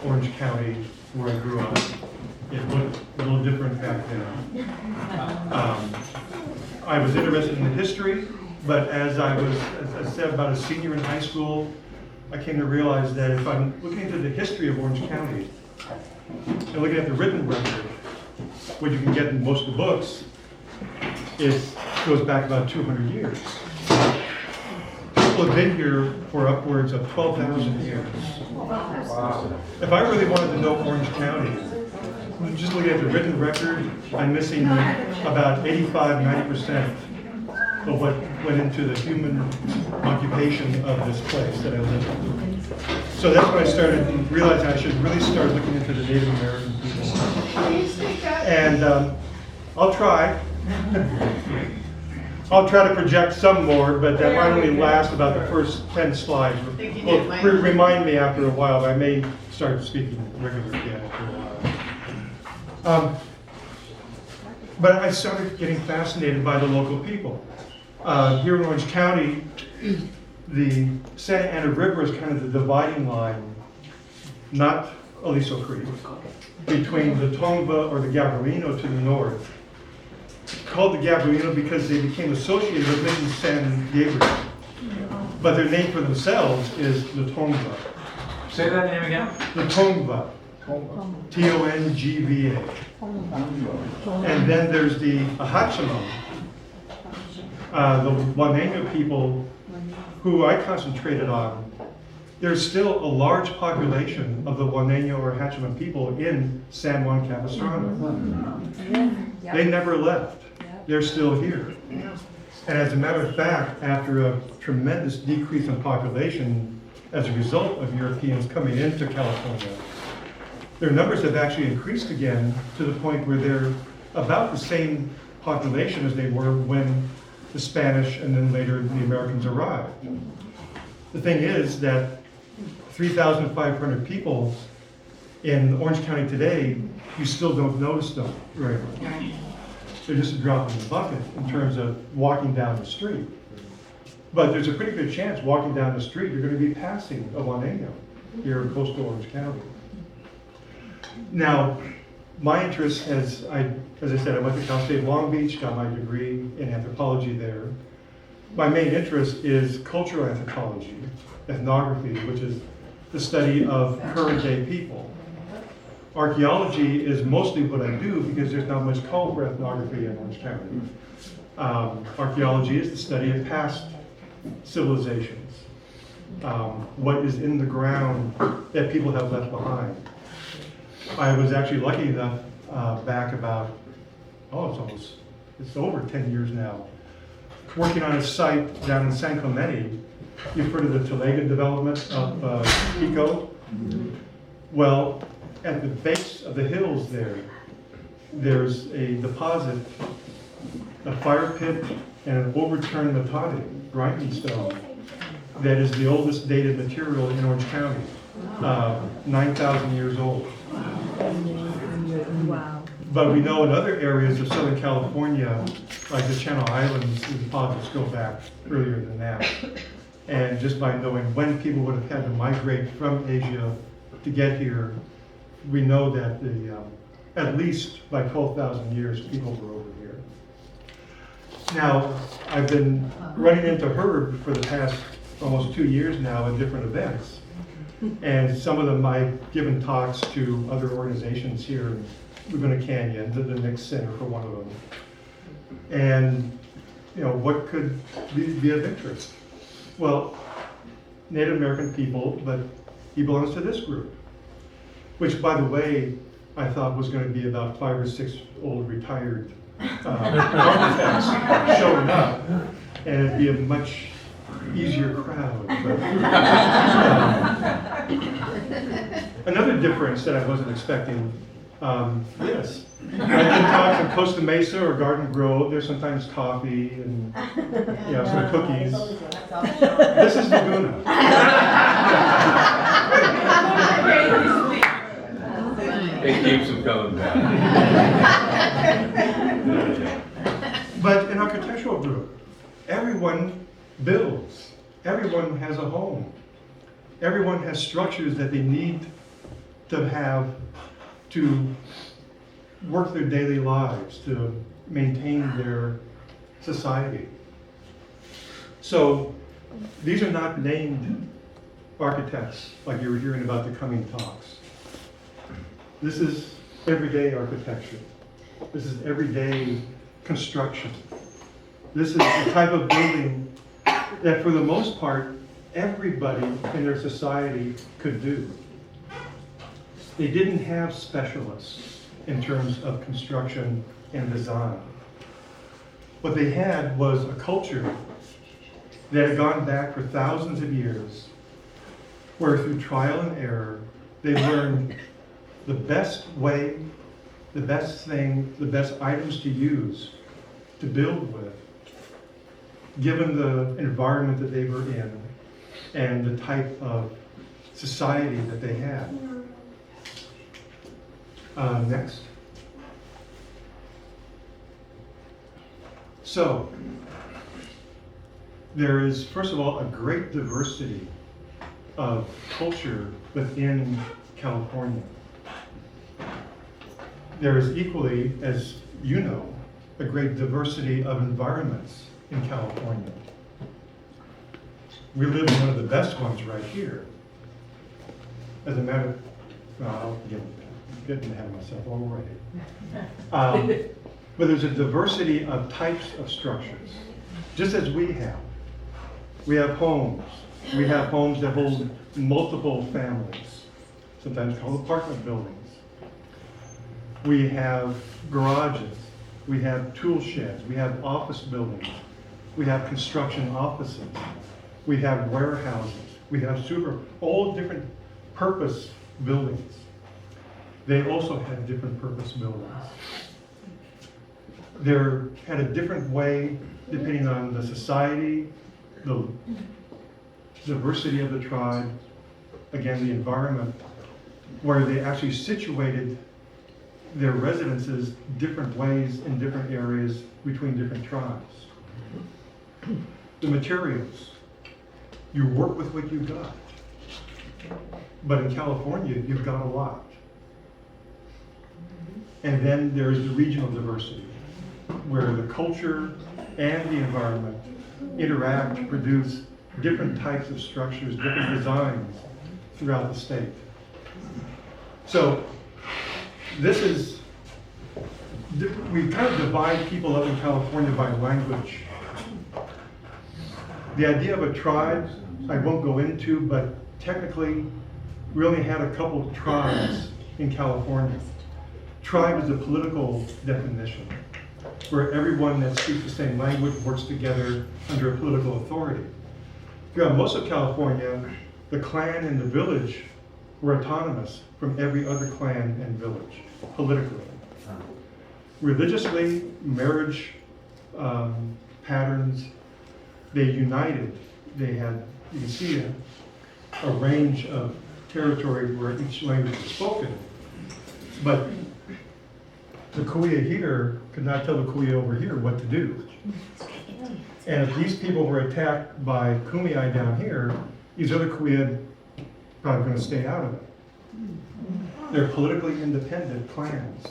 Orange County, where I grew up. It looked a little different back then. I was interested in the history, but as I said, about a senior in high school, I came to realize that if I'm looking into the history of Orange County and looking at the written record, what you can get in most of the books, it goes back about 200 years. People have been here for upwards of 12,000 years. Wow. If I really wanted to know Orange County, just looking at the written record, I'm missing about 85–90% of what went into the human occupation of this place that I live in. So that's when I started realizing I should really start looking into the Native American people. And I'll try. I'll try to project some more, but that might only last about the first 10 slides. Well, remind me after a while. I may start speaking regularly again after a while. But I started getting fascinated by the local people. Here in Orange County, the Santa Ana River is kind of the dividing line, not Aliso Creek, between the Tongva or the Gabrielino to the north. Called the Gabrielino because they became associated with Mrs. San Gabriel. But their name for themselves is the Tongva. Say that name again. The Tongva. Tongva. And then there's the Ahachimo, the Waneno people who I concentrated on. There's still a large population of the Waneno or Ahachimo people in San Juan Capistrano. They never left. They're still here. And as a matter of fact, after a tremendous decrease in population as a result of Europeans coming into California, their numbers have actually increased again to the point where they're about the same population as they were when the Spanish and then later the Americans arrived. The thing is that 3,500 people in Orange County today, you still don't notice them very much. They're just a drop in the bucket in terms of walking down the street. But there's a pretty good chance walking down the street you're going to be passing a Waneno here in coastal Orange County. Now, my interest, as I said, I went to Cal State Long Beach, got my degree in anthropology there. My main interest is cultural anthropology, ethnography, which is the study of current day people. Archaeology is mostly what I do because there's not much call for ethnography in Orange County. Archaeology is the study of past civilizations, what is in the ground that people have left behind. I was actually lucky enough back about, it's over 10 years now, working on a site down in San Clemente. You've heard of the Talaga development of Pico? Well, at the base of the hills there's a deposit, a fire pit, and an overturned matadi, grinding stone, that is the oldest dated material in Orange County, 9,000 years old. Wow. But we know in other areas of Southern California, like the Channel Islands, the deposits go back earlier than that. And just by knowing when people would have had to migrate from Asia to get here, we know that at least by 12,000 years, people were over here. Now, I've been running into Herb for the past almost 2 years now in different events. And some of them I've given talks to other organizations here in Laguna Canyon, the Nick Center for one of them. And, what could be of interest? Well, Native American people, but he belongs to this group, which, by the way, I thought was going to be about 5 or 6 old retired architects showing up, and it'd be a much easier crowd. But, another difference that I wasn't expecting, yes, I've been talking in Costa Mesa or Garden Grove. There's sometimes coffee and some cookies. This is Laguna. It keeps them coming back. But in architectural group, everyone builds. Everyone has a home. Everyone has structures that they need to work their daily lives, to maintain their society. So these are not named architects like you were hearing about the coming talks. This is everyday architecture. This is everyday construction. This is the type of building that for the most part, everybody in their society could do. They didn't have specialists in terms of construction and design. What they had was a culture that had gone back for thousands of years, where through trial and error, they learned the best way, the best thing, the best items to use to build with, given the environment that they were in and the type of society that they had. Next. So, there is, first of all, a great diversity of culture within California. There is equally, as you know, a great diversity of environments in California. We live in one of the best ones right here. As a matter of, well, I'm getting ahead of myself already. But there's a diversity of types of structures, just as we have. We have homes. We have homes that hold multiple families, sometimes called apartment buildings. We have garages. We have tool sheds. We have office buildings. We have construction offices. We have warehouses. We have all different purpose buildings. They also had different purpose buildings. They're had a different way depending on the society, the diversity of the tribe, again, the environment, where they actually situated their residences different ways in different areas between different tribes. The materials, you work with what you got. But in California, you've got a lot. And then there's the regional diversity, where the culture and the environment interact to produce different types of structures, different designs throughout the state. So this is, we kind of divide people up in California by language. The idea of a tribe, I won't go into, but technically, we only had a couple of tribes in California. Tribe is a political definition, where everyone that speaks the same language works together under a political authority. Throughout most of California, the clan and the village were autonomous from every other clan and village, politically. Religiously, marriage patterns, they united. They had, you can see a range of territory where each language was spoken. But the Kuya here could not tell the Kuya over here what to do. And if these people were attacked by Kumeyaay down here, these other Kuya probably going to stay out of it. They're politically independent clans.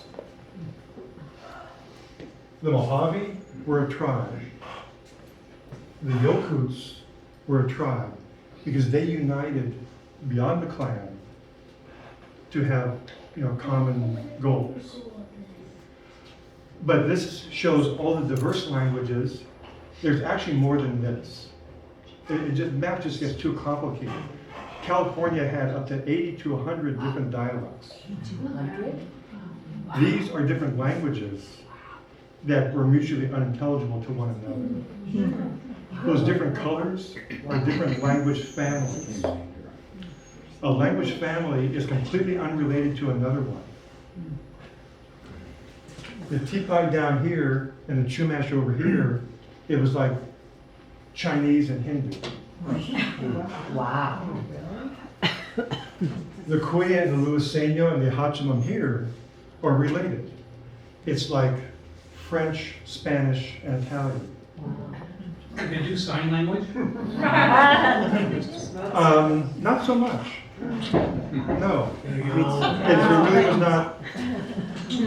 The Mojave were a tribe. The Yokuts were a tribe because they united beyond the clan to have, common goals. But this shows all the diverse languages. There's actually more than this. Math just gets too complicated. California had up to 80 to 100 different dialects. 200? These are different languages that were mutually unintelligible to one another. Those different colors are different language families. A language family is completely unrelated to another one. The Teapot down here and the Chumash over here, it was like Chinese and Hindu. Wow. The Kuya and the Luiseno and the Hachimum here are related. It's like French, Spanish, and Italian. Can you do sign language? Not so much. No. It really was not,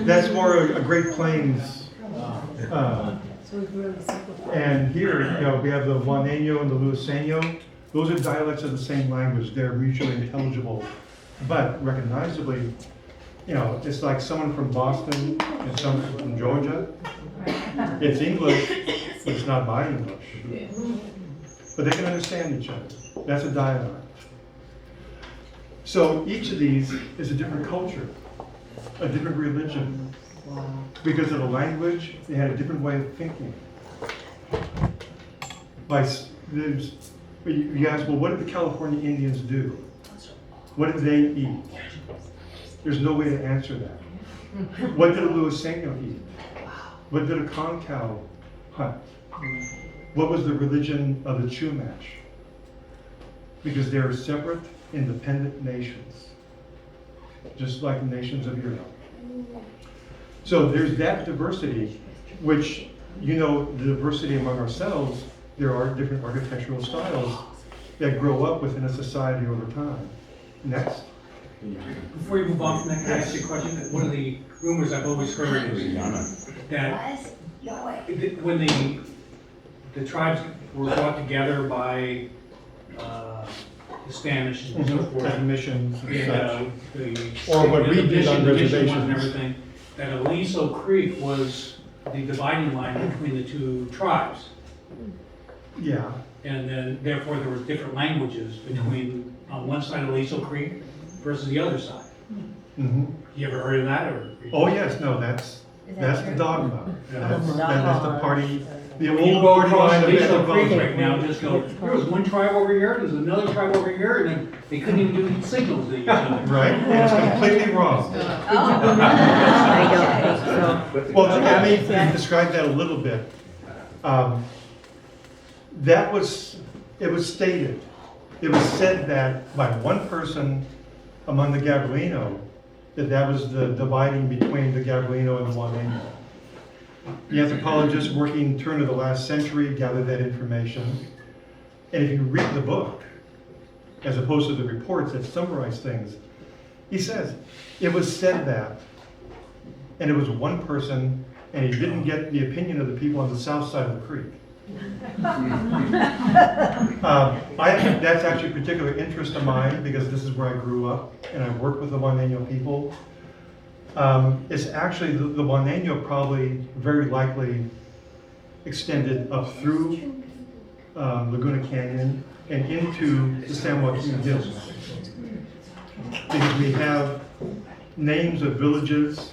that's more a Great Plains. And here, we have the Juaneño and the Luiseño. Those are dialects of the same language. They're mutually intelligible, but recognizably, it's like someone from Boston and someone from Georgia. It's English, but it's not my English. But they can understand each other. That's a dialect. So each of these is a different culture, a different religion. Because of the language, they had a different way of thinking. You ask, well, what did the California Indians do? What did they eat? There's no way to answer that. What did a Luiseño eat? What did a Concow hunt? What was the religion of the Chumash? Because they are separate, independent nations, just like the nations of Europe. So there's that diversity, which, the diversity among ourselves, there are different architectural styles that grow up within a society over time. Next. Before you move on from that, can I ask you a question? One of the rumors I've always heard is that when the tribes were brought together by the Spanish and so forth, And missions and such. or what we did on reservations. and everything, that Aliso Creek was the dividing line between the two tribes. Yeah. And then therefore there were different languages between on one side of Aliso Creek versus the other side. Mm-hmm. You ever heard of that or? Oh, yes, no, that's the dogma. That's the party, the When you old go party across line of Aliso Creek anthropology. right now, just go, there was one tribe over here, there's another tribe over here, and then they couldn't even do signals to each other. Right, and it's completely wrong. I don't think so. Well, let me describe that a little bit. It was stated, it was said that by one person among the Gabrielino, that was the dividing between the Gabrielino and the Juaneño. The anthropologists working turn of the last century gathered that information. And if you read the book, as opposed to the reports that summarize things, he says, it was said that, and it was one person, and he didn't get the opinion of the people on the south side of the creek. That's actually a particular interest of mine because this is where I grew up and I worked with the Juaneño people. It's actually the Juaneño probably very likely extended up through Laguna Canyon and into the San Joaquin Hills. Because we have names of villages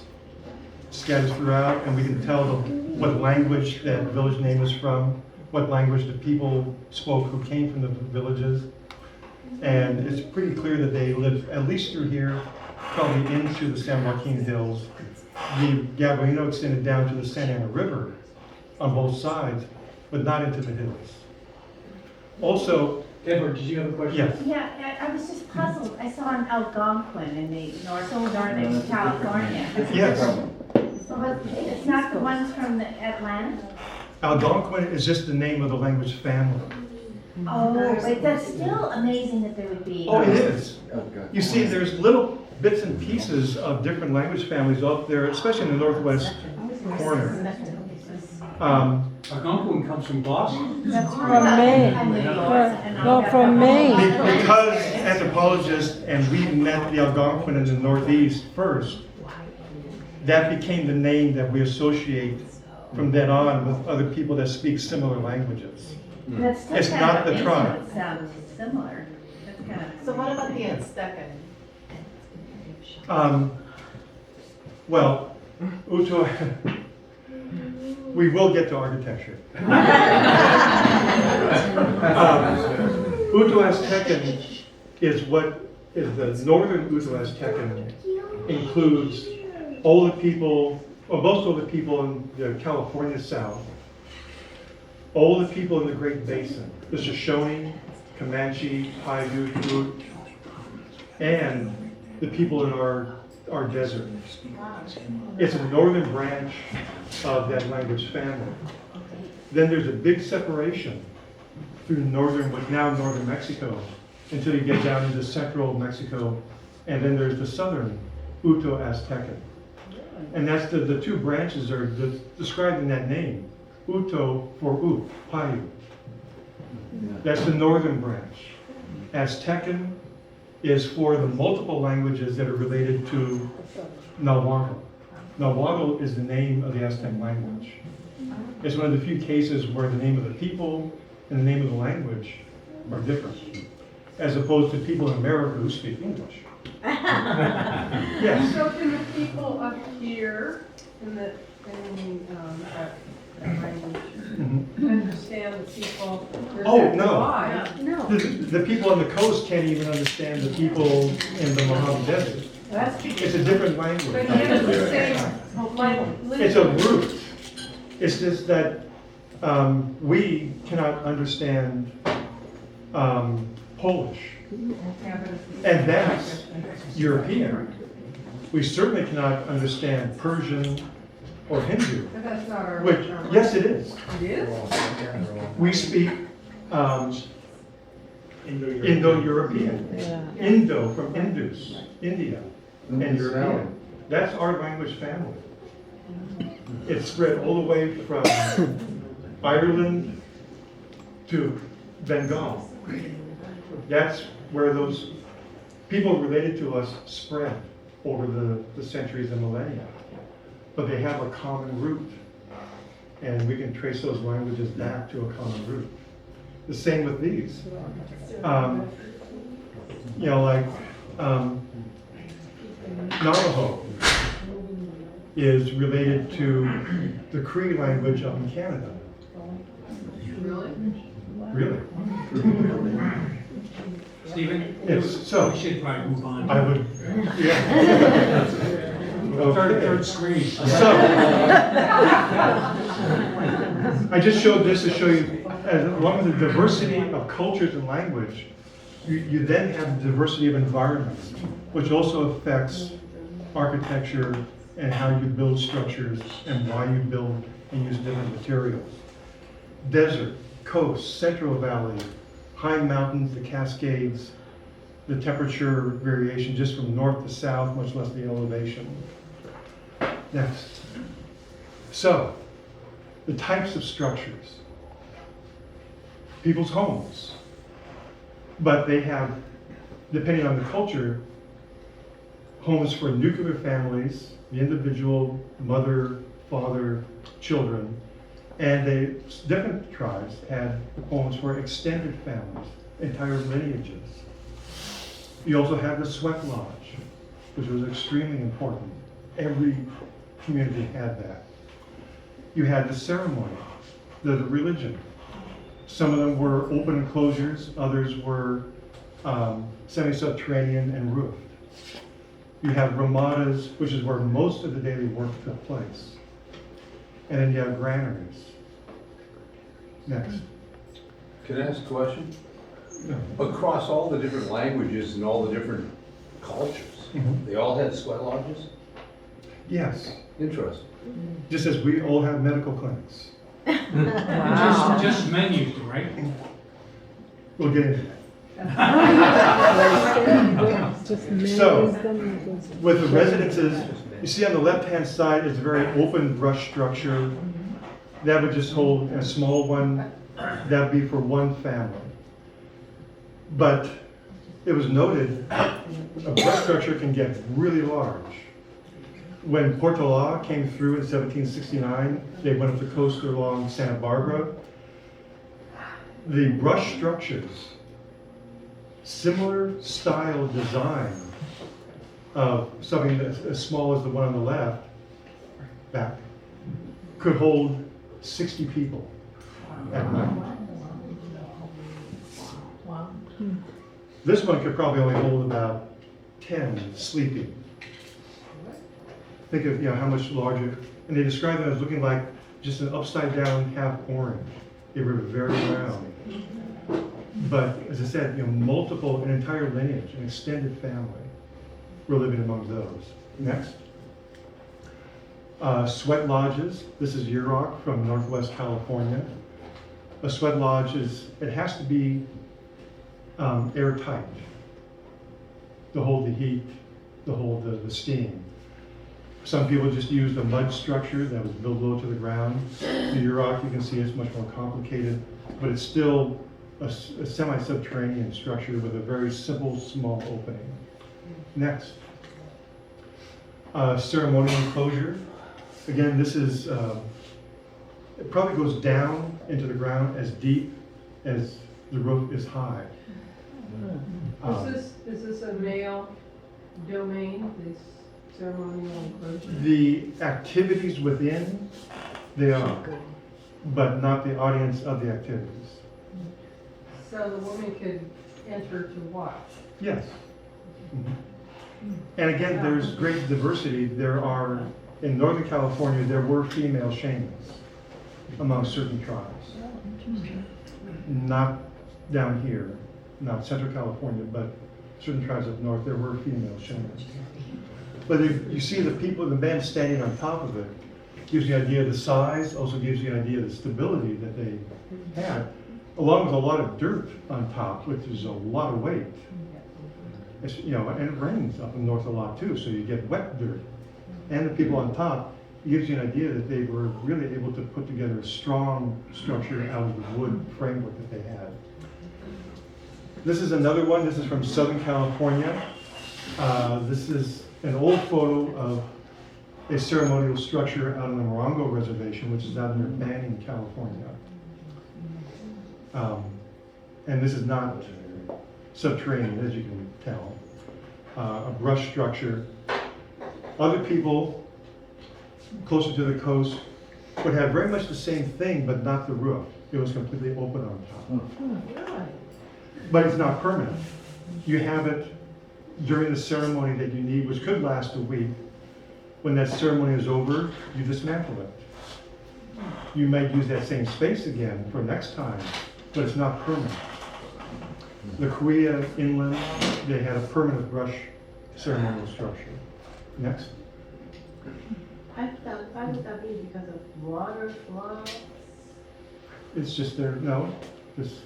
scattered throughout, and we can tell what language that village name is from, what language the people spoke who came from the villages. And it's pretty clear that they lived at least through here, probably into the San Joaquin Hills. The Gabrielino extended down to the Santa Ana River on both sides, but not into the hills. Also, Edward, did you have a question? yes, Yeah, I was just puzzled. I saw an Algonquin in the northern California. yes. But it's not the ones from the Atlanta? Algonquin is just the name of the language family. Oh, but that's still amazing that there would be. Oh, it is. You see, there's little bits and pieces of different language families up there, especially in the northwest corner. Algonquin comes from Boston? That's From Maine. No, from Maine. Because anthropologists, and we met the Algonquin in the Northeast first, that became the name that we associate from then on with other people that speak similar languages. That's still It's kind not of the tribe. It sounds similar. That's kind of. So what about the Aztecan? Well, Uto, we will get to architecture. Uto Aztecan is the northern Uto Aztecan includes older people, or most older people in the California South, older people in the Great Basin, the Shoshone, Comanche, Paiute, and the people in our desert. It's a northern branch of that language family. Then there's a big separation through what's now northern Mexico, until you get down into central Mexico, and then there's the southern Uto-Aztecan. And that's the two branches are described in that name. Uto for Payu. That's the northern branch. Aztecan is for the multiple languages that are related to Nahuatl. Nahuatl is the name of the Aztec language. It's one of the few cases where the name of the people and the name of the language are different, as opposed to people in America who speak English. Yes. So can the people up here in that language understand the people? Oh, no. Why? The people on the coast can't even understand the people in the Mojave Desert. That's It's a different language. But you have the same language. It's a root. It's just that we cannot understand Polish, and that's European. We certainly cannot understand Persian or Hindu, But that's not our. which, yes, it is. It is? We speak Indo-European. Yeah. Indo from Indus, India, and European. That's our language family. It's spread all the way from Ireland to Bengal. That's where those people related to us spread over the centuries and millennia. But they have a common root, and we can trace those languages back to a common root. The same with these. Like Navajo is related to the Cree language up in Canada. Really? Really? Stephen? Yes, so- We should probably move on. I would, yeah. Okay. Third screen. So, I just showed this to show you, as long as the diversity of cultures and language, you then have the diversity of environments, which also affects architecture and how you build structures and why you build and use different materials. Desert, coast, Central Valley, high mountains, the Cascades, the temperature variation just from north to south, much less the elevation. Next. So, the types of structures. People's homes. But they have, depending on the culture, homes for nuclear families, the individual, mother, father, children, and different tribes had homes for extended families, entire lineages. You also have the sweat lodge, which was extremely important. Every community had that. You had the ceremony, the religion. Some of them were open enclosures, others were semi-subterranean and roofed. You have ramadas, which is where most of the daily work took place. And then you have granaries. Next. Can I ask a question? No. Across all the different languages and all the different cultures, they all had sweat lodges? Yes, Interesting. just as we all have medical clinics. Just menus, right? We'll get into that. Just So, marries them. With the residences, you see on the left-hand side is a very open brush structure. That would just hold a small one, that would be for one family. But it was noted, a brush structure can get really large. When Portola came through in 1769, they went up the coast along Santa Barbara. The brush structures, similar style design of something that's as small as the one on the left, back, could hold 60 people at night. This one could probably only hold about 10 sleeping. Think of how much larger, and they describe them as looking like just an upside down half orange. They were very round. But as I said, multiple, an entire lineage, an extended family were living among those. Next. Sweat lodges. This is Yurok from Northwest California. A sweat lodge it has to be airtight to hold the heat, to hold the steam. Some people just used a mud structure that was built low to the ground. The Yurok, you can see it's much more complicated, but it's still a semi-subterranean structure with a very simple, small opening. Next. Ceremonial enclosure. Again, this is, it probably goes down into the ground as deep as the roof is high. Is this a male domain, this ceremonial enclosure? The activities within, they are, but not the audience of the activities. So the woman could enter to watch? Yes. And again, there's great diversity. There are, in Northern California, there were female shamans among certain tribes. Not down here, not Central California, but certain tribes up north, there were female shamans. But if you see the people, the men standing on top of it, gives you an idea of the size, also gives you an idea of the stability that they had, along with a lot of dirt on top, which is a lot of weight. It's, you know, and it rains up in north a lot too, so you get wet dirt. And the people on top, it gives you an idea that they were really able to put together a strong structure out of the wood framework that they had. This is another one. This is from Southern California. This is an old photo of a ceremonial structure out on the Morongo Reservation, which is out near Banning, California. And this is not subterranean, as you can tell. A brush structure. Other people closer to the coast would have very much the same thing, but not the roof. It was completely open on top. But it's not permanent. You have it during the ceremony that you need, which could last a week. When that ceremony is over, you dismantle it. You might use that same space again for next time, but it's not permanent. The Kauai inland, they had a permanent brush ceremonial structure. Next. Why would that be? Because of water flow? It's just there, no, just,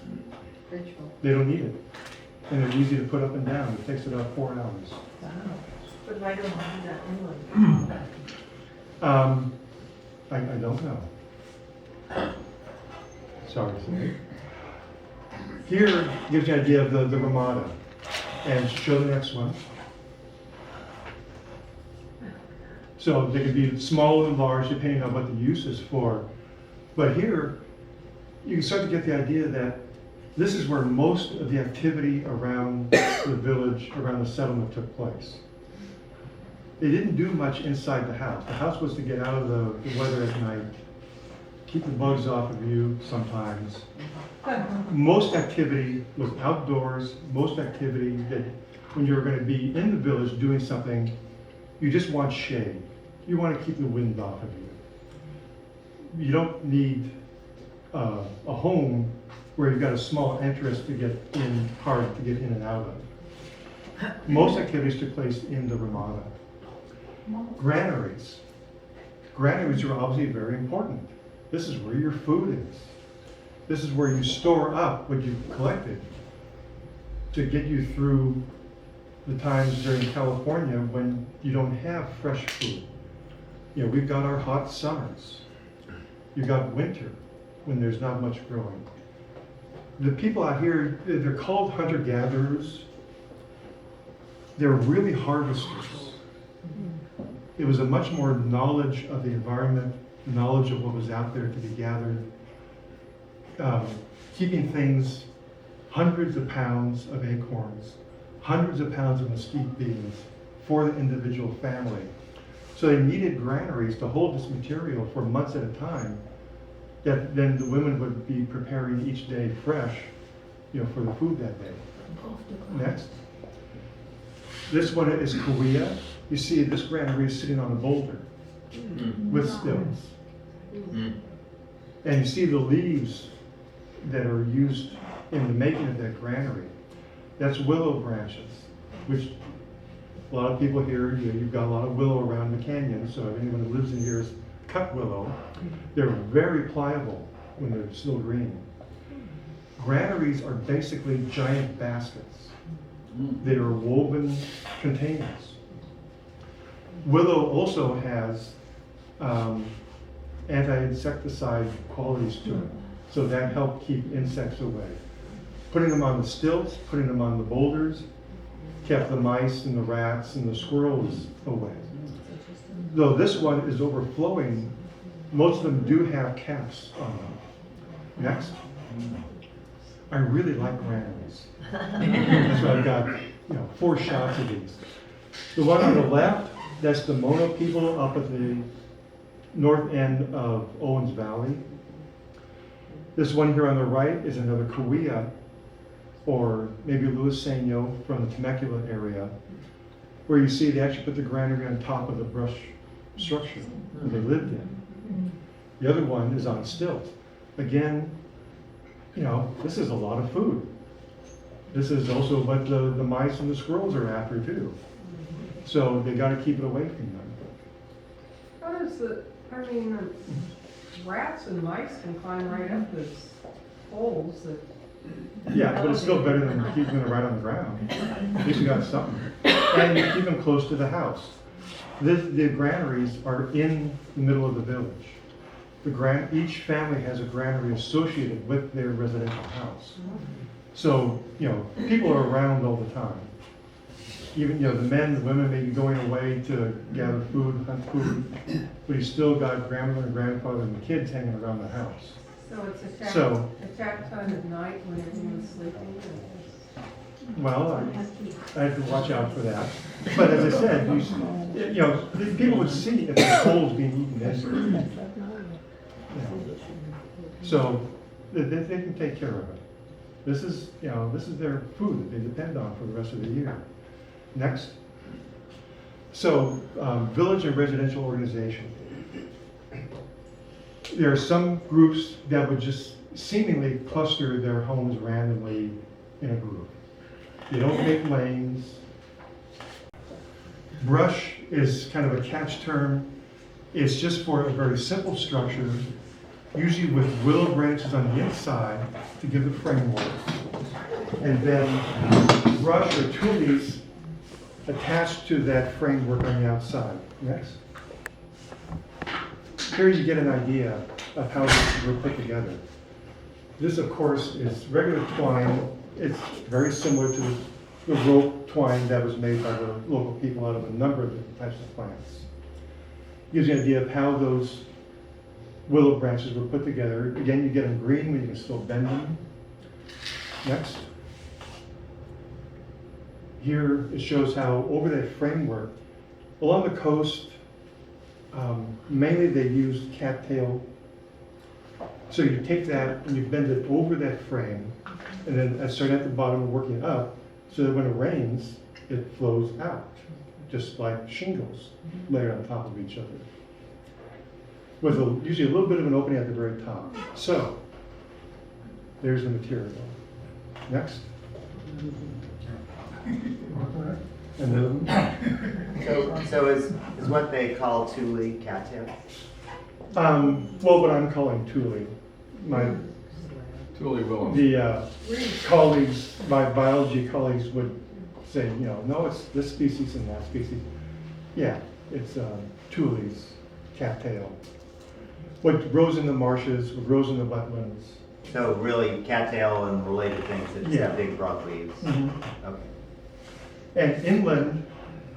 Ritual. they don't need it. And they're easy to put up and down. It takes about 4 hours. But why don't we do that inland? I don't know. Sorry. Here gives you an idea of the Ramada. And show the next one. So they could be small and large depending on what the use is for. But here, you can start to get the idea that this is where most of the activity around the village, around the settlement took place. They didn't do much inside the house. The house was to get out of the weather at night, keep the bugs off of you sometimes. Most activity was outdoors. Most activity that when you're going to be in the village doing something, you just want shade. You want to keep the wind off of you. You don't need a home where you've got a small entrance to get in, hard to get in and out of. Most activities took place in the Ramada. Granaries. Granaries are obviously very important. This is where your food is. This is where you store up what you've collected to get you through the times during California when you don't have fresh food. You know, we've got our hot summers. You've got winter when there's not much growing. The people out here, they're called hunter-gatherers. They're really harvesters. It was a much more knowledge of the environment, knowledge of what was out there to be gathered, keeping things, hundreds of pounds of acorns, hundreds of pounds of mesquite beans for the individual family. So they needed granaries to hold this material for months at a time, that then the women would be preparing each day fresh, you know, for the food that day. Next. This one is Kauai. You see this granary is sitting on a boulder with stills. And you see the leaves that are used in the making of that granary. That's willow branches, which a lot of people here, you know, you've got a lot of willow around the canyon, so if anyone who lives in here is cut willow. They're very pliable when they're still green. Granaries are basically giant baskets. They are woven containers. Willow also has anti-insecticide qualities to it, so that helped keep insects away. Putting them on the stilts, putting them on the boulders, kept the mice and the rats and the squirrels away. Though this one is overflowing, most of them do have caps on them. Next. I really like granaries. That's why I've got 4 shots of these. The one on the left, that's the Mono people up at the north end of Owens Valley. This one here on the right is another Kauai, or maybe Luiseno from the Temecula area, where you see they actually put the granary on top of the brush structure that they lived in. The other one is on stilts. Again, this is a lot of food. This is also what the mice and the squirrels are after too. So they got to keep it away from them. How does rats and mice can climb right up those holes that. Yeah, but it's still better than keeping it right on the ground. At least you got something. And you keep them close to the house. The granaries are in the middle of the village. Each family has a granary associated with their residential house. So, people are around all the time. Even, the men, the women may be going away to gather food, hunt food, but you still got grandmother and grandfather and the kids hanging around the house. So it's So- attack time at night when everyone's sleeping? Well, I have to watch out for that. But as I said, the people would see if the coal's being eaten into. So they can take care of it. This is their food that they depend on for the rest of the year. Next. So village and residential organization. There are some groups that would just seemingly cluster their homes randomly in a group. They don't make lanes. Brush is kind of a catch term. It's just for a very simple structure, usually with willow branches on the inside to give the framework. And then brush or tules attached to that framework on the outside. Next. Here you get an idea of how these were put together. This, of course, is regular twine. It's very similar to the rope twine that was made by the local people out of a number of different types of plants. Gives you an idea of how those willow branches were put together. Again, you get them green, but you can still bend them. Next. Here it shows how over that framework, along the coast, mainly they used cattail. So you take that and you bend it over that frame, and then starting at the bottom and working up, so that when it rains, it flows out, just like shingles layered on top of each other, with usually a little bit of an opening at the very top. So there's the material. Next. And then, So is what they call tule cattail? well, what I'm calling tule. Totally willing. The colleagues, my biology colleagues would say, no, it's this species and that species. Yeah, it's tules, cattail. What grows in the marshes, what grows in the wetlands. So really cattail and related things that Yeah. have big broad leaves? Okay. And inland,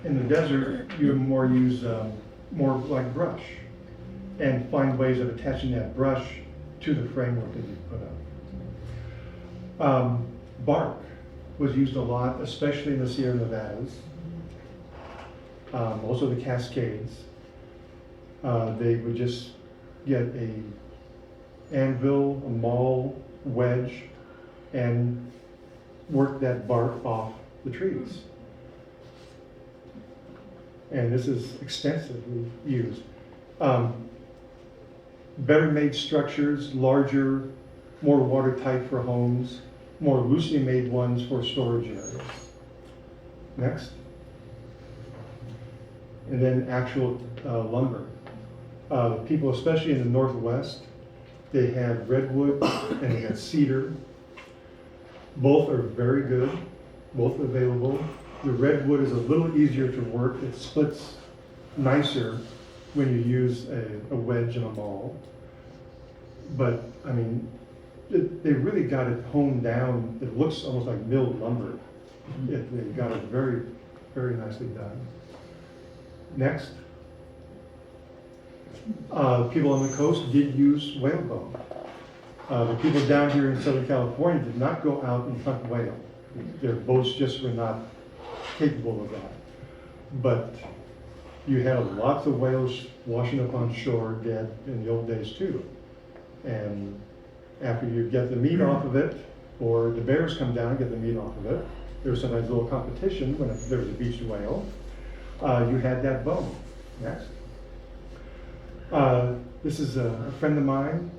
in the desert, you more use more like brush, and find ways of attaching that brush to the framework that you put up. Bark was used a lot, especially in the Sierra Nevadas. Also the Cascades. They would just get a anvil, a maul, wedge, and work that bark off the trees. And this is extensively used. Better made structures, larger, more watertight for homes, more loosely made ones for storage areas. Next. And then actual lumber. People, especially in the Northwest, they had redwood and they had cedar. Both are very good, both available. The redwood is a little easier to work. It splits nicer when you use a wedge and a maul. But, I mean, they really got it honed down. It looks almost like milled lumber. They got it very, very nicely done. Next. People on the coast did use whalebone. The people down here in Southern California did not go out and hunt whale. Their boats just were not capable of that. But you had lots of whales washing up on shore dead in the old days too. And after you get the meat off of it, or the bears come down and get the meat off of it, there was sometimes a little competition when there was a beached whale. You had that bone. Next. This is a friend of mine.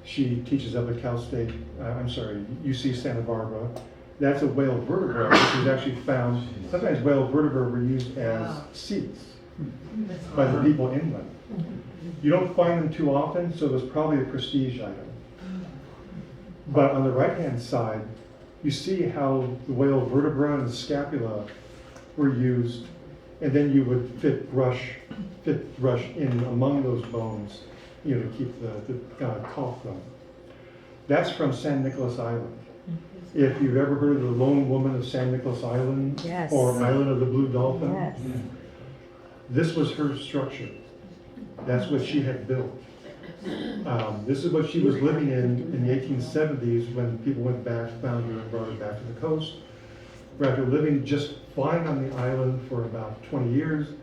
She teaches up at UC Santa Barbara. That's a whale vertebra, which is actually found. Sometimes whale vertebrae were used as seeds by the people inland. You don't find them too often, so it was probably a prestige item. But on the right-hand side, you see how the whale vertebra and the scapula were used, and then you would fit brush in among those bones, to keep the caulk from. That's from San Nicolas Island. If you've ever heard of the Lone Woman of San Nicolas Island, Yes. or Island of the Blue Dolphin, Yes. this was her structure. That's what she had built. This is what she was living in the 1870s when people went back, found her, and brought her back to the coast. After living just fine on the island for about 20 years,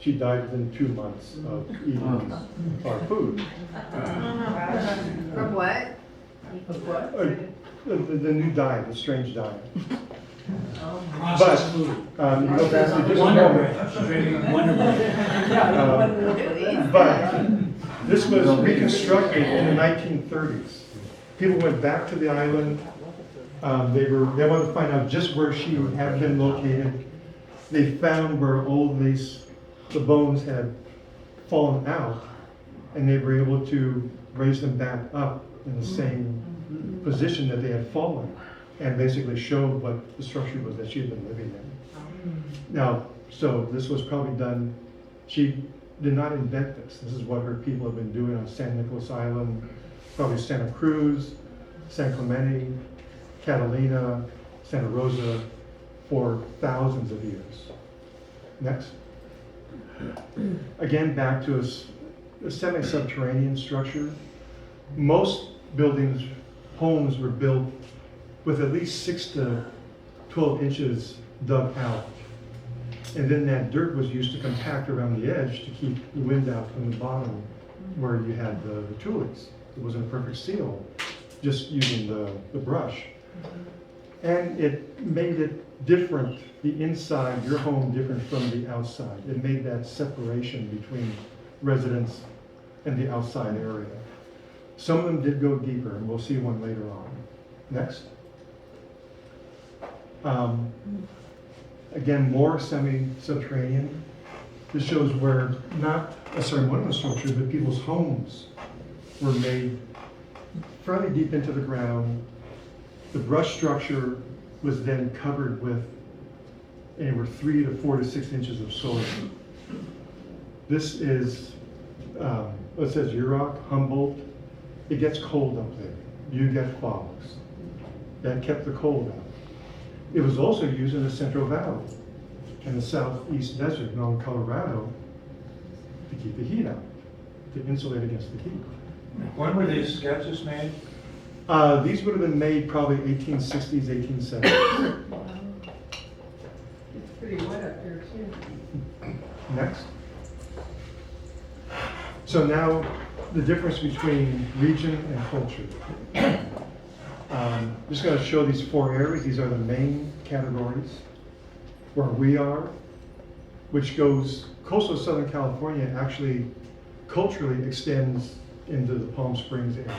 she died within 2 months of eating our food. From what? The new diet, the strange diet. Processed food. You go back to just a Wonder moment. Bread. She's rating Wonder Bread. But this was reconstructed in the 1930s. People went back to the island. They wanted to find out just where she had been located. They found where the bones had fallen out, and they were able to raise them back up in the same position that they had fallen, and basically showed what the structure was that she had been living in. Now, so this was probably done, she did not invent this. This is what her people have been doing on San Nicolas Island, probably Santa Cruz, San Clemente, Catalina, Santa Rosa, for thousands of years. Next. Again, back to a semi-subterranean structure. Most buildings, homes were built with at least 6 to 12 inches dug out. And then that dirt was used to compact around the edge to keep the wind out from the bottom where you had the tulies. It wasn't a perfect seal, just using the brush. And it made it different, the inside, your home different from the outside. It made that separation between residents and the outside area. Some of them did go deeper, and we'll see one later on. Next. Again, more semi-subterranean. This shows where not necessarily one of the structures, but people's homes were made fairly deep into the ground. The brush structure was then covered with anywhere 3 to 4 to 6 inches of soil. This is, it says Yurok, Humboldt. It gets cold up there. You get fogs. That kept the cold out. It was also used in the Central Valley and the Southeast Desert, known Colorado, to keep the heat out, to insulate against the heat. When were these sketches made? These would have been made probably 1860s, 1870s. It's pretty wet up there too. Next. So now, the difference between region and culture. Just going to show these 4 areas. These are the main categories. Where we are, which goes, coastal Southern California actually culturally extends into the Palm Springs area.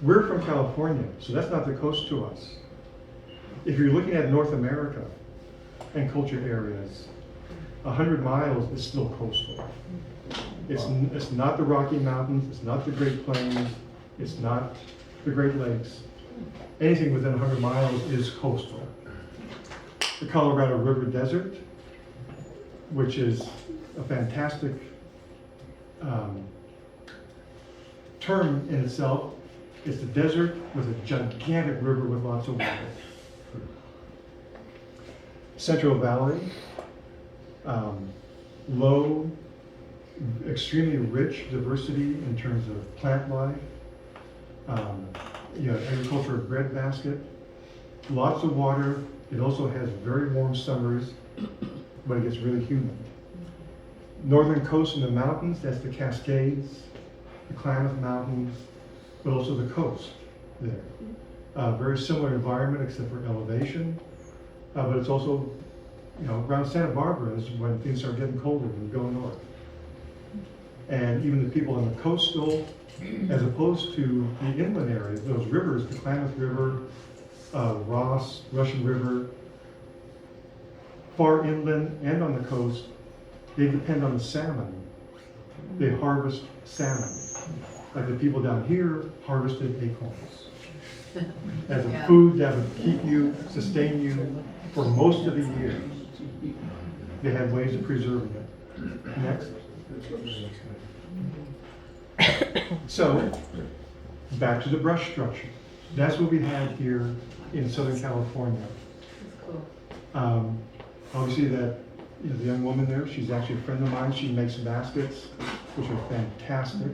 We're from California, so that's not the coast to us. If you're looking at North America and culture areas, 100 miles is still coastal. It's not the Rocky Mountains, it's not the Great Plains, it's not the Great Lakes, anything within 100 miles is coastal. The Colorado River Desert, which is a fantastic term in itself. It's the desert with a gigantic river with lots of water. Central Valley, low, extremely rich diversity in terms of plant life. Agriculture of breadbasket, lots of water. It also has very warm summers, but it gets really humid. Northern coast and the mountains, that's the Cascades, the Klamath Mountains, but also the coast there. Very similar environment except for elevation, but it's also, around Santa Barbara is when things start getting colder and go north. And even the people on the coastal, as opposed to the inland areas, those rivers, the Klamath River, Ross, Russian River, far inland and on the coast, they depend on the salmon. They harvest salmon. Like the people down here harvested acorns as a food that would keep you, sustain you for most of the year. They had ways of preserving it. Next. So, back to the brush structure. That's what we had here in Southern California. Obviously that, the young woman there, she's actually a friend of mine. She makes baskets, which are fantastic.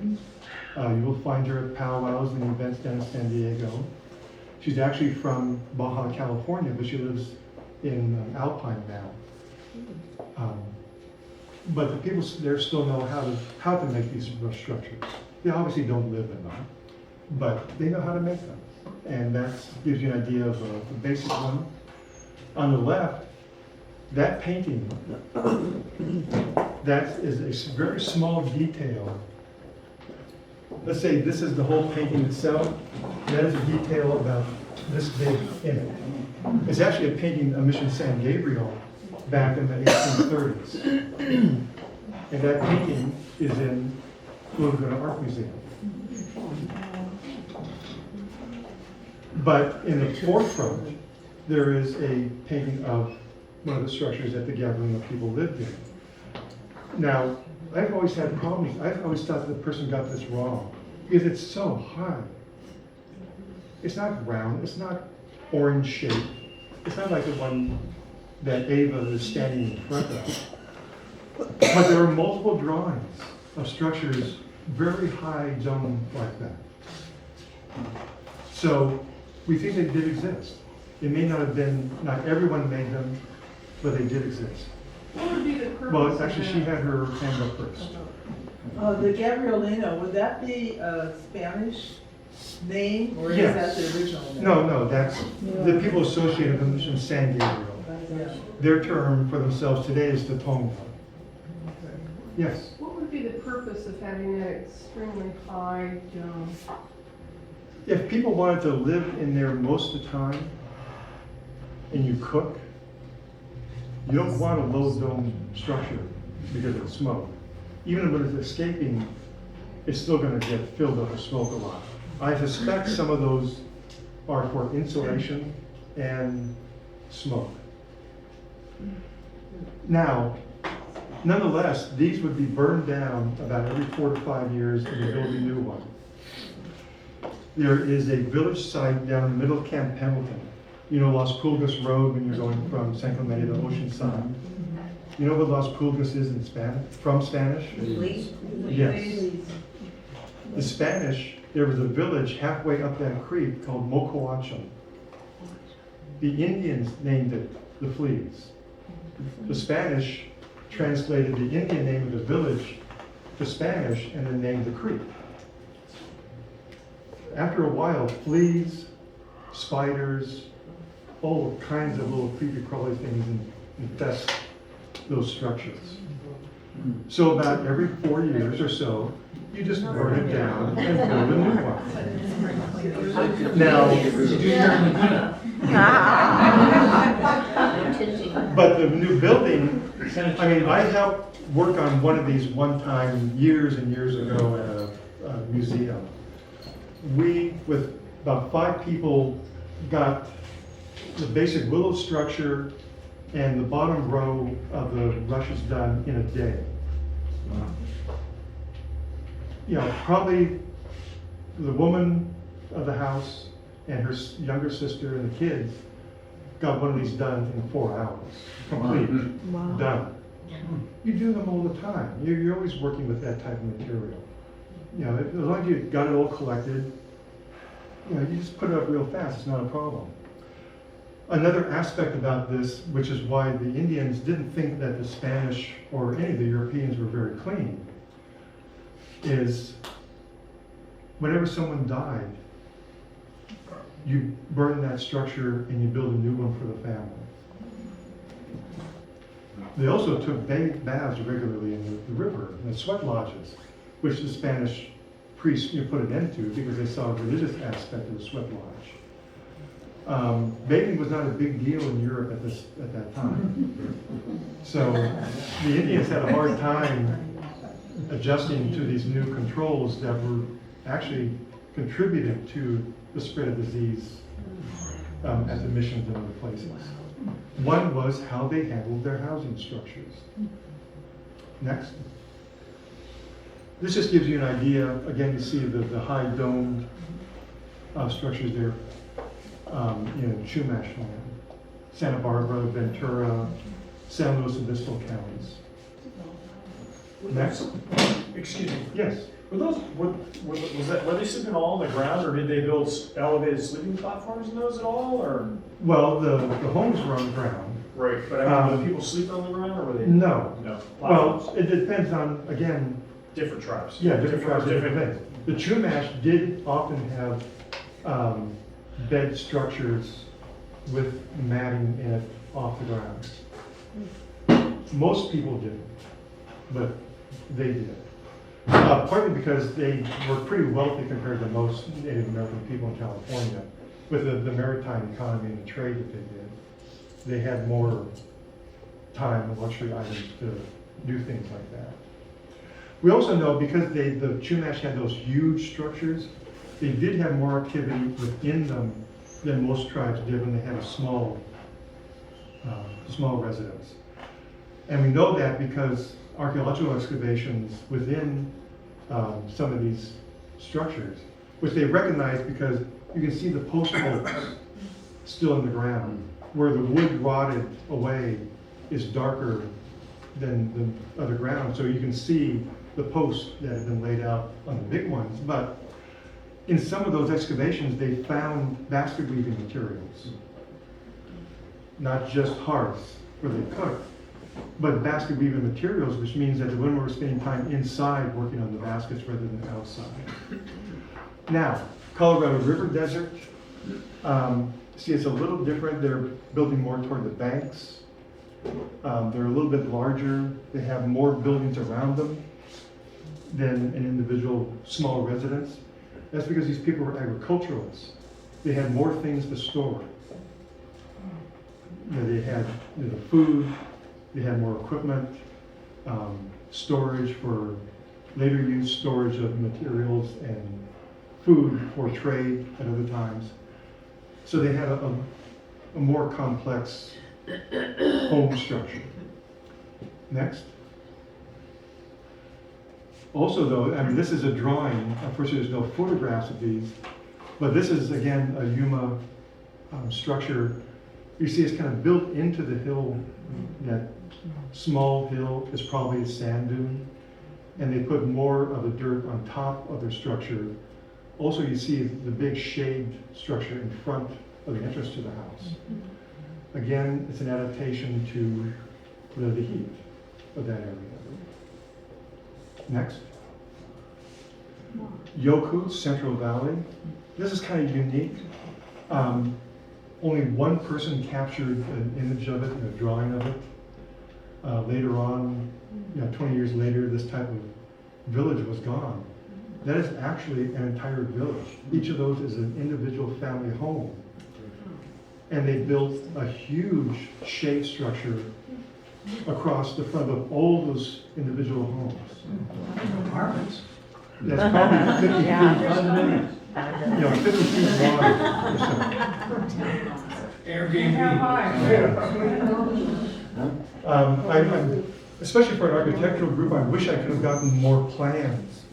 You will find her at powwows and events down in San Diego. She's actually from Baja California, but she lives in Alpine now. But the people there still know how to make these brush structures. They obviously don't live in them, but they know how to make them. And that gives you an idea of the basic one. On the left, that painting, that is a very small detail. Let's say this is the whole painting itself. That is a detail about this big in it. It's actually a painting of Mission San Gabriel back in the 1830s. And that painting is in the Laguna Art Museum. But in the forefront, there is a painting of one of the structures that the Gabrielino people lived in. Now, I've always had problems. I've always thought that the person got this wrong because it's so high. It's not round. It's not orange shaped. It's not like the one that Ava is standing in front of. But there are multiple drawings of structures very high dome like that. So we think they did exist. It may not have been, not everyone made them, but they did exist. What would be the purpose? Well, actually, she had her hand up first. The Gabrielino, would that be a Spanish name, or is Yes. that the original name? No, that's the people associated with Mission San Gabriel. Yeah. Their term for themselves today is the Tonga. Yes. What would be the purpose of having that extremely high dome? If people wanted to live in there most of the time, and you cook, you don't want a low dome structure because of the smoke. Even when it's escaping, it's still going to get filled up with smoke a lot. I suspect some of those are for insulation and smoke. Now, nonetheless, these would be burned down about every 4 to 5 years and you build a new one. There is a village site down in the middle of Camp Pendleton. You know Las Pulgas Road when you're going from San Clemente to Oceanside. You know what Las Pulgas is in Spanish? From Spanish? Yes. The Spanish, there was a village halfway up that creek called Mocoacho. The Indians named it the Fleas. The Spanish translated the Indian name of the village to Spanish and then named the creek. After a while, fleas, spiders, all kinds of little creepy crawly things infest those structures. So about every 4 years or so, you just burn it down and build a new one. Now, but the new building, I mean, I helped work on one of these one time years and years ago at a museum. We, with about 5 people got the basic willow structure and the bottom row of the rushes done in a day. You know, probably the woman of the house and her younger sister and the kids got one of these done in 4 hours, complete, done. You do them all the time. You're always working with that type of material. You know, as long as you got it all collected, you know, you just put it up real fast, it's not a problem. Another aspect about this, which is why the Indians didn't think that the Spanish or any of the Europeans were very clean, is whenever someone died, you burn that structure and you build a new one for the family. They also took baths regularly in the river, in the sweat lodges, which the Spanish priests put an end to because they saw a religious aspect of the sweat lodge. Bathing was not a big deal in Europe at that time. So the Indians had a hard time adjusting to these new controls that were actually contributed to the spread of disease at the missions and other places. One was how they handled their housing structures. Next. This just gives you an idea. Again, you see the high domed structures there. Chumash land, Santa Barbara, Ventura, San Luis Obispo counties. Next. Excuse me. Yes. Were they sleeping all on the ground, or did they build elevated sleeping platforms in those at all, or? Well, the homes were on the ground. Right, but I mean, were people sleeping on the ground, or were they? No. No. Well, it depends on, again. Different tribes. Yeah, different tribes, different things. The Chumash did often have bed structures with matting in it off the ground. Most people didn't, but they did. Partly because they were pretty wealthy compared to most Native American people in California. With the maritime economy and the trade that they did, they had more time and luxury items to do things like that. We also know because the Chumash had those huge structures, they did have more activity within them than most tribes did when they had a small residence. And we know that because archaeological excavations within some of these structures, which they recognize because you can see the post holes still in the ground, where the wood rotted away is darker than the other ground, so you can see the posts that have been laid out on the big ones. But in some of those excavations, they found basket weaving materials, not just hearths where they cooked, but basket weaving materials, which means that the women were spending time inside working on the baskets rather than outside. Now, Colorado River Desert, see, it's a little different. They're building more toward the banks. They're a little bit larger. They have more buildings around them than an individual small residence. That's because these people were agriculturalists. They had more things to store. They had food, they had more equipment, storage for later use, storage of materials and food for trade at other times. So they had a more complex home structure. Next. Also though, I mean, this is a drawing. Unfortunately, there's no photographs of these, but this is again a Yuma structure. You see it's kind of built into the hill. That small hill is probably a sand dune, and they put more of the dirt on top of their structure. Also, you see the big shade structure in front of the entrance to the house. Again, it's an adaptation to the heat of that area. Next. Yoku, Central Valley. This is kind of unique. Only one person captured an image of it and a drawing of it. Later on, 20 years later, this type of village was gone. That is actually an entire village. Each of those is an individual family home. And they built a huge shade structure across the front of all those individual homes. Apartments. That's probably 50 feet. Condominiums. you know, 50 feet wide or so. Airbnb. I'm, especially for an architectural group, I wish I could have gotten more plans.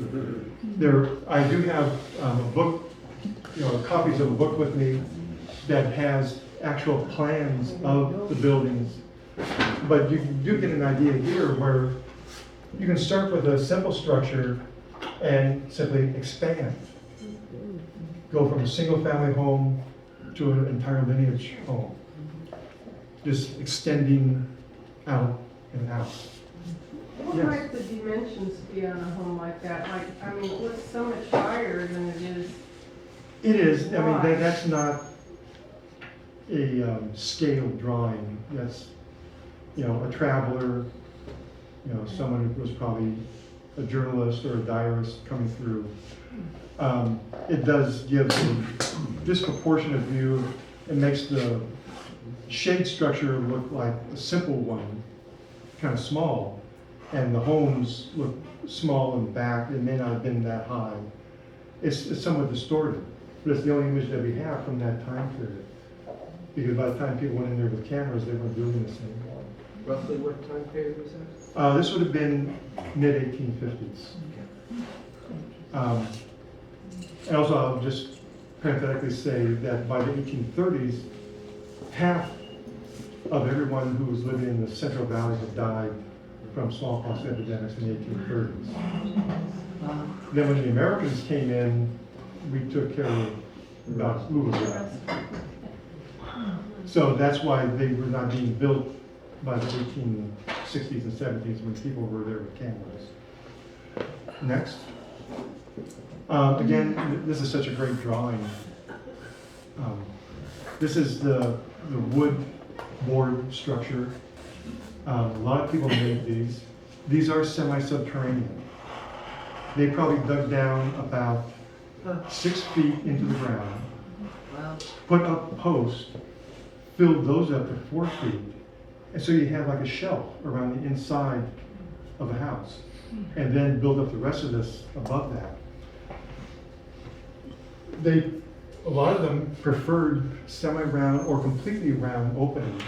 I do have a book, you know, copies of a book with me that has actual plans of the buildings. But you do get an idea here where you can start with a simple structure and simply expand. Go from a single family home to an entire lineage home. Just extending out and out. What Yes. might the dimensions be on a home like that? Like, I mean, it looks so much higher than it is. It is, I mean, Why? that's not a scaled drawing. That's, you know, a traveler, you know, someone who was probably a journalist or a diarist coming through. It does give a disproportionate view. It makes the shade structure look like a simple one, kind of small, and the homes look small in the back. It may not have been that high. It's somewhat distorted, but it's the only image that we have from that time period. Because by the time people went in there with cameras, they weren't doing this anymore. Roughly what time period was that? This would have been mid-1850s. And also, I'll just parenthetically say that by the 1830s, half of everyone who was living in the Central Valley had died from smallpox epidemics in the 1830s. Then when the Americans came in, we took care of about who was left. So that's why they were not being built by the 1860s and 70s when people were there with cameras. Next. Again, this is such a great drawing. This is the wood board structure. A lot of people made these. These are semi-subterranean. They probably dug down about 6 feet into the ground, put up posts, filled those up to 4 feet, and so you have like a shelf around the inside of the house, and then build up the rest of this above that. A lot of them preferred semi-round or completely round openings.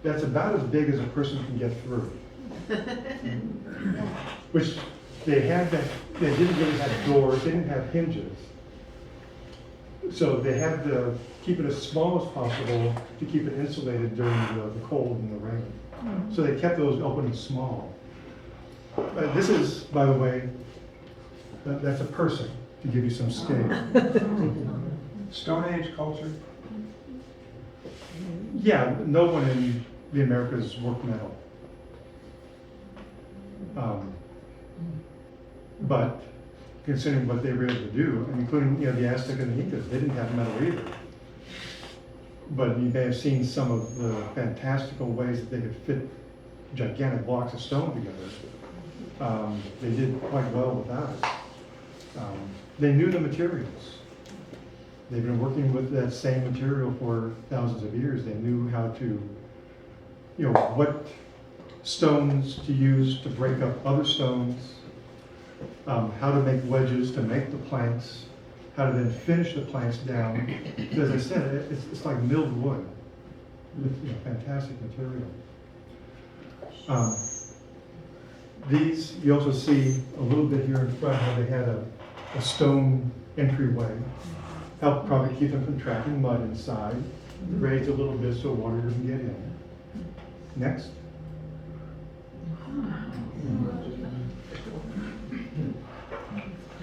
That's about as big as a person can get through. Which they didn't really have doors, they didn't have hinges. So they had to keep it as small as possible to keep it insulated during the cold and the rain. So they kept those openings small. This is, by the way, that's a person, to give you some scale. Stone Age culture? Yeah, no one in the Americas worked metal. But considering what they were able to do, and including, you know, the Aztec and the Incas, they didn't have metal either. But you may have seen some of the fantastical ways that they could fit gigantic blocks of stone together. They did quite well without it. They knew the materials. They've been working with that same material for thousands of years. They knew how to, you know, what stones to use to break up other stones, how to make wedges to make the planks, how to then finish the planks down. As I said, it's like milled wood with, you know, fantastic material. These, you also see a little bit here in front where they had a stone entryway. Helped probably keep them from trapping mud inside. Raised a little bit so water doesn't get in. Next.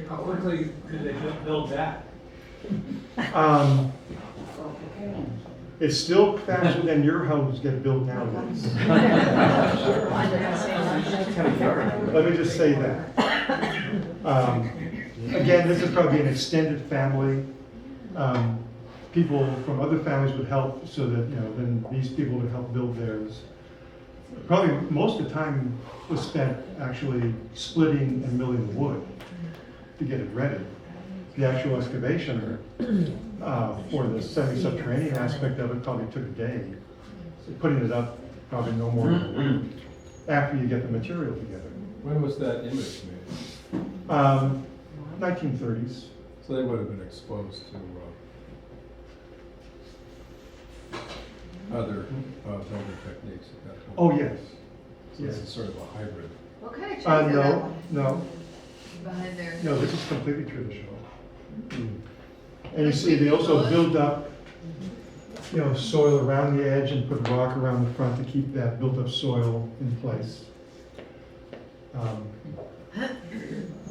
How quickly did they just build that? It's still faster than your homes get built nowadays. Let me just say that. Again, this is probably an extended family. People from other families would help so that, you know, then these people would help build theirs. Probably most of the time was spent actually splitting and milling the wood to get it ready. The actual excavation for the semi-subterranean aspect of it probably took a day. So putting it up probably no more than a week after you get the material together. When was that image made? 1930s. So they would have been exposed to other building techniques at that point. Oh, yes. So this is sort of a hybrid. What kind of trees are that No, one? no, Behind there? no, this is completely traditional. And you see, they also build up, soil around the edge and put rock around the front to keep that built-up soil in place.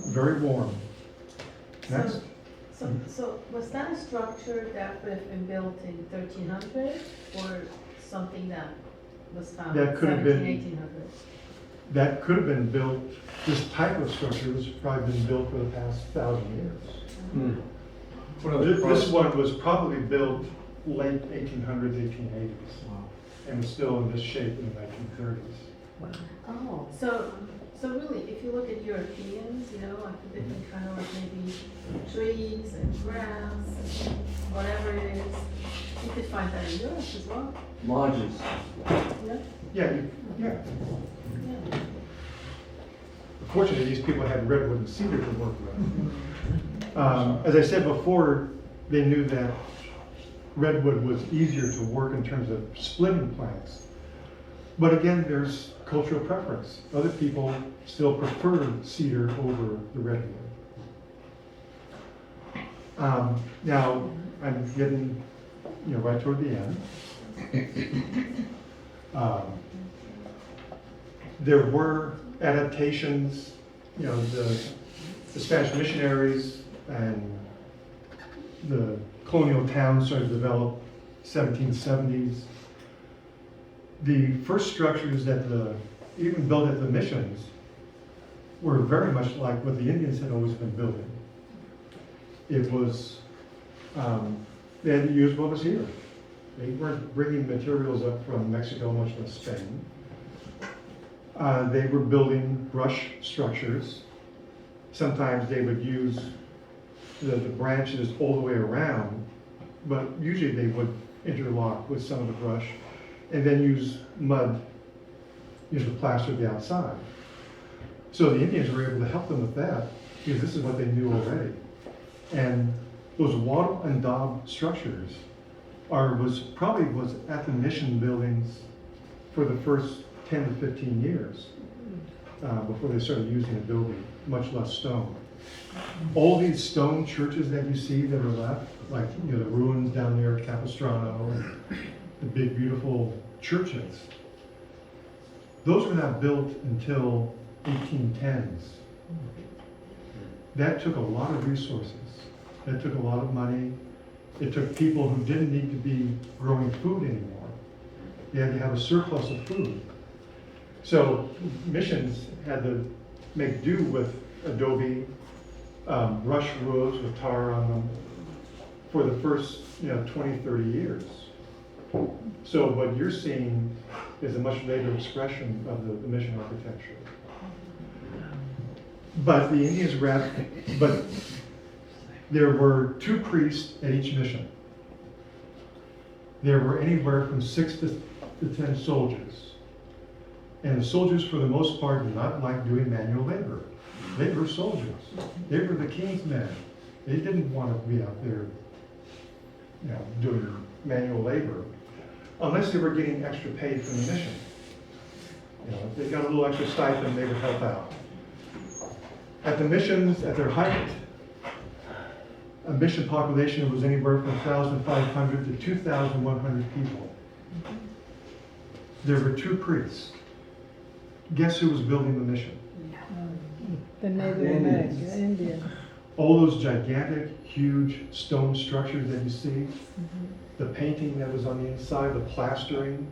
Very warm. Next. So was that a structure that would have been built in 1300 or something that was found in That could have been- 1700, 1800? That could have been built, this type of structure has probably been built for the past 1,000 years. This one was probably built late 1800s, 1880s, and was still in this shape in the 1930s. Oh, so really, if you look at Europeans, like the different kind of like maybe trees and grass, and whatever it is, you could find that in Europe as well. Lodges. Yeah, Yeah, yeah. Fortunately, these people had redwood and cedar to work with. As I said before, they knew that redwood was easier to work in terms of splitting planks. But again, there's cultural preference. Other people still prefer cedar over the redwood. Now, I'm getting, right toward the end. There were adaptations, the Spanish missionaries and the colonial towns started to develop 1770s. The first structures that even built at the missions were very much like what the Indians had always been building. It was, they had to use what was here. They weren't bringing materials up from Mexico, much less Spain. They were building brush structures. Sometimes they would use the branches all the way around, but usually they would interlock with some of the brush and then use mud, to plaster the outside. So the Indians were able to help them with that because this is what they knew already. And those wattle and daub structures probably was at the mission buildings for the first 10 to 15 years before they started using a building, much less stone. All these stone churches that you see that are left, like the ruins down there at Capistrano, and the big beautiful churches, those were not built until 1810s. That took a lot of resources. That took a lot of money. It took people who didn't need to be growing food anymore. They had to have a surplus of food. So missions had to make do with adobe, brush roofs with tar on them for the first 20, 30 years. So what you're seeing is a much later expression of the mission architecture. But the Indians but there were 2 priests at each mission. There were anywhere from 6 to 10 soldiers. And the soldiers, for the most part, did not like doing manual labor. They were soldiers. They were the king's men. They didn't want to be out there, doing manual labor, unless they were getting extra paid from the mission. If they got a little extra stipend, they would help out. At the missions, at their height, a mission population was anywhere from 1,500 to 2,100 people. There were 2 priests. Guess who was building the mission? The Native American, Indian. All those gigantic, huge stone structures that you see, the painting that was on the inside, the plastering,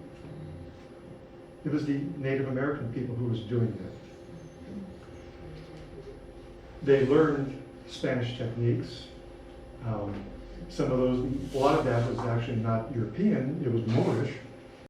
it was the Native American people who was doing that. They learned Spanish techniques. A lot of that was actually not European, it was Moorish.